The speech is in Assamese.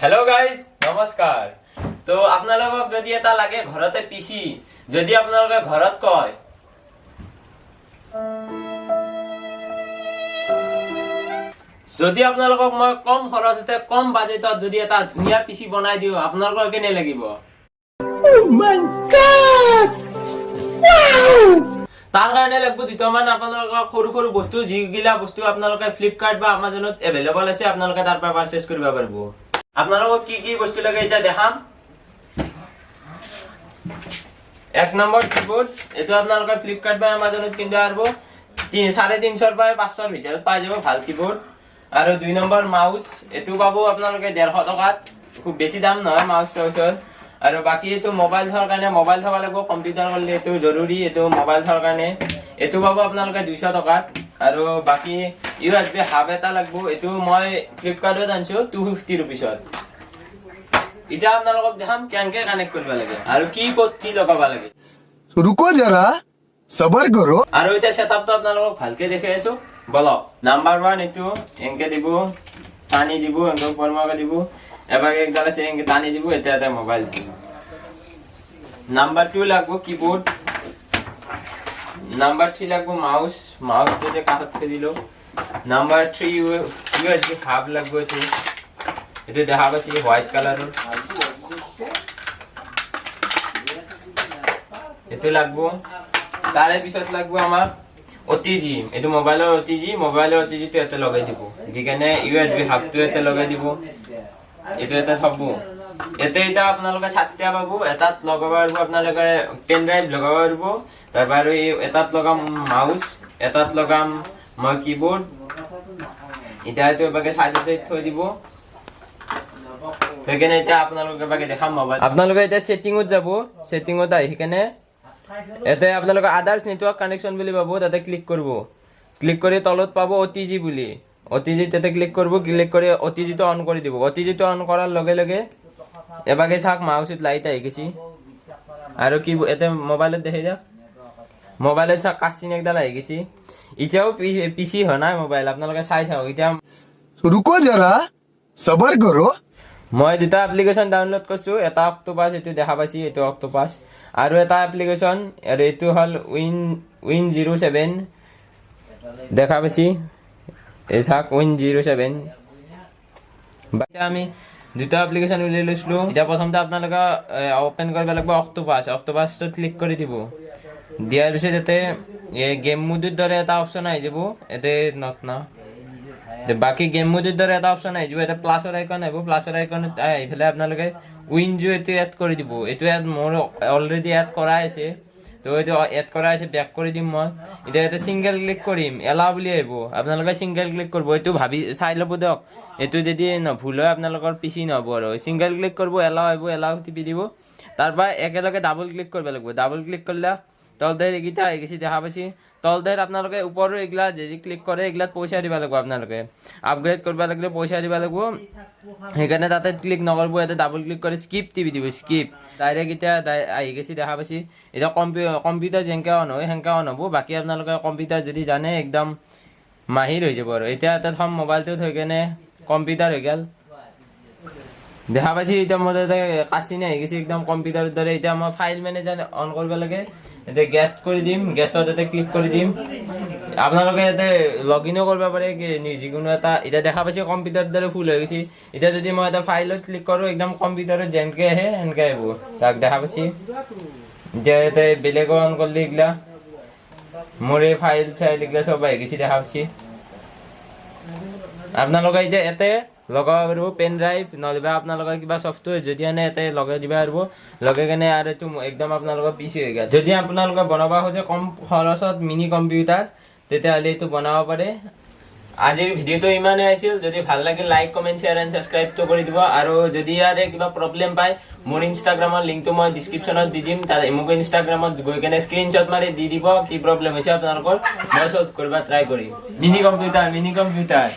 हेलो गाइस नमस्कार। तो আপোনালোকক যদি এটা লাগে ঘৰতে পিসি যদি আপোনালোকে ঘৰত কয় যদি আপোনালোকক মই কম খৰচতে কম বাজেটত যদি এটা ধুনিয়া পিসি বনাই দিও আপোনালোকৰ কেনে লাগিব? Oh my god! Wow! তাৰ কাৰণে লাগব দুটামান আপোনালোকৰ সৰু সৰু বস্তু যিগিলা বস্তু আপোনালোকে ফ্লিপকাৰ্ট বা আমাজনত এভেইলেবল আছে আপোনালোকে তাৰ পৰা পাৰচেজ কৰিব পাৰিব। আপোনালোকক কি কি বস্তু লাগে এটা দেখাম। এক নম্বৰ কিবোৰ্ড এটো আপোনালোকে ফ্লিপকাৰ্ট বা আমাজনত কিনবা পাৰব 350 পৰা 500 ভিতৰত পাই যাব ভাল কিবোৰ্ড। আৰু 2 নম্বৰ মাউস এটো পাবো আপোনালোকে 150 টকাত খুব বেছি দাম নহয় মাউস চাউসৰ। আৰু বাকি এটো মোবাইল ধৰ কাৰণে মোবাইল থবা লাগিব কম্পিউটাৰ কৰলে এটো জৰুৰী এটো মোবাইল ধৰ কাৰণে এটো পাবো আপোনালোকে 200 টকাত। আৰু বাকি USB হাব এটা লাগবো এটো মই ফ্লিপকাৰ্টত আনছো 250 रुपीसত। এটা আপোনালোকক দেখাম কেনকে কানেক্ট কৰিব লাগে আৰু কি কোড কি লগাবা লাগে। रुको जरा सबर करो। আৰু এটা সেটআপটো আপোনালোকক ভালকে দেখাই আছো বলো। নাম্বার 1 এটো এনকে দিব টানি দিব এনকে ফরমাকে দিব এবারে একদাল আছে এনকে টানি দিব এটা এটা মোবাইল। নাম্বার 2 লাগবো কিবোর্ড। নাম্বার 3 লাগবো মাউস মাউস যেটা কাটতে দিলো। নাম্বার 3 USB হাব লাগবো এটো এটা দেখাবা সি হোয়াইট কালারের এটো লাগবো। তারে পিছত লাগবো আমার OTG এটো মোবাইলের OTG তো এতে লগাই দিব দিকেনে USB হাবটো এতে লগাই দিব এটো এটা থবো এতে এটা আপোনালোকে সাতটা পাবো এটাত লগাব পারবো আপোনালোকে পেন ড্রাইভ লগাব পারবো তারপর এটাত লগাম মাউস এটাত লগাম মই কিবোর্ড এটা তো এবারে সাইডতে থৈ দিব। সেখানে এটা আপোনালোকে বাকি দেখাম মোবাইল আপোনালোকে এটা সেটিংত যাব সেটিংত আহি কেনে এতে আপোনালোকে আদার্স নেটওয়ার্ক কানেকশন বুলি পাবো তাতে ক্লিক করব ক্লিক করে তলত পাবো OTG বুলি OTG তাতে ক্লিক করব ক্লিক করে OTG তো অন করে দিব OTG তো অন করার লগে লগে এবারে সাক মাউসত লাইট আহি গেছি আর কি এতে মোবাইলত দেখাই যা মোবাইলত সাক কাচিন একডাল আহি গেছি ইটাও পিসি হয় না মোবাইল আপোনালোকে চাই থাও ইটা रुको जरा सबर करो। মই দুটা এপ্লিকেশন ডাউনলোড করছো এটা অক্টোপাস এটো দেখা পাইছি এটো অক্টোপাস আৰু এটা এপ্লিকেশন আৰু এটো হল উইন 07 দেখা পাইছি এসাক উইন 07 বাকি আমি দুটা এপ্লিকেশন উলিয়াই লৈছিলো। এটা প্ৰথমতে আপোনালোকে ওপেন কৰিব লাগিব অক্টোপাসটো ক্লিক কৰি দিব দিয়াৰ পিছত এতে গেম মোডৰ দৰে এটা অপচন আহি যাব এতে নট না বাকি গেম মোডৰ দৰে এটা অপচন আহি যাব এটা প্লাছৰ আইকন আহিব প্লাছৰ আইকনত আহি ফেলে আপোনালোকে উইনজো এটো এড কৰি দিব এটো এড মোৰ অলৰেডি এড কৰা আছে তো এটো এড কৰা আছে ব্যাক কৰি দিম মই এটা এটা সিঙ্গেল ক্লিক কৰিম এলাও বুলি আহিব আপোনালোকে সিঙ্গেল ক্লিক কৰিব এটো ভাবি চাই লব দিয়ক এটো যদি ভুল হয় আপোনালোকৰ পিসি নহব আৰু সিঙ্গেল ক্লিক কৰিব এলাও আহিব এলাও টিপি দিব তাৰপা একেলগে ডাবল ক্লিক কৰিব লাগিব ডাবল ক্লিক কৰিলে তলদেৰ এগিটা আহি গেছি দেখা পাইছি তলদেৰ আপোনালোকে উপৰৰ এগলা যে ক্লিক কৰে এগলাত পইচা দিবা লাগিব আপোনালোকে আপগ্ৰেড কৰবা লাগলে পইচা দিবা লাগিব সেইকাৰণে তাতে ক্লিক নকৰব এতে ডাবল ক্লিক কৰি স্কিপ টিপি দিব স্কিপ ডাইরেক্ট এটা আহি গেছি দেখা পাইছি এটা কম্পিউটার যেনকা অন হয় হেনকা অন হ'ব বাকি আপোনালোকে কম্পিউটার যদি জানে একদম মাহিৰ হৈ যাব আৰু এতিয়া এটা থম মোবাইলটো থৈ কেনে কম্পিউটার হৈ গেল দেখা পাইছি এটা মতে কাচিনে আহি গেছি একদম কম্পিউটাৰৰ দৰে এতিয়া মই ফাইল ম্যানেজাৰ অন কৰিব লাগে এতে গেস্ট কৰি দিম গেষ্টত এতে ক্লিক কৰি দিম আপোনালোকে এতে লগইনও কৰিব পাৰে কি যিকোনো এটা এটা দেখা পাইছে কম্পিউটাৰ দৰে ফুল হৈ গৈছে এটা যদি মই এটা ফাইলত ক্লিক কৰো একদম কম্পিউটাৰত যেনকে আহে হেনকে আহিব তাক দেখা পাইছি যে এতে বেলেগ অন করলে এগুলা মোরে ফাইল চাইল এগুলা সব আহি গেছি দেখা পাইছি আপোনালোকে এতে লগাব পাৰিব পেন ড্ৰাইভ নহলে আপোনালোকৰ কিবা সফটওয়্যাৰ যদি আনে এতে লগাই দিবা পাৰিব লগাই কেনে আৰু এটো একদম আপোনালোকৰ পিসি হৈ গেল যদি আপোনালোকে বনাবা খোজে কম খৰচত মিনি কম্পিউটাৰ তেতিয়াহ'লে এটো বনাব পাৰে। আজিৰ ভিডিওটো ইমানে আছিল যদি ভাল লাগিল like comment share and subscribe তো কৰি দিব আৰু যদি ইয়াৰে কিবা প্ৰবলেম পাই মোৰ ইনষ্টাগ্ৰামৰ লিংকটো মই ডেসক্ৰিপচনত দি দিম তাতে মোক ইনষ্টাগ্ৰামত গৈ কেনে স্ক্ৰিনশ্বট মাৰি দি দিব কি প্ৰবলেম হৈছে আপোনালোকৰ মই সলভ কৰিব ট্ৰাই কৰিম। Mini computer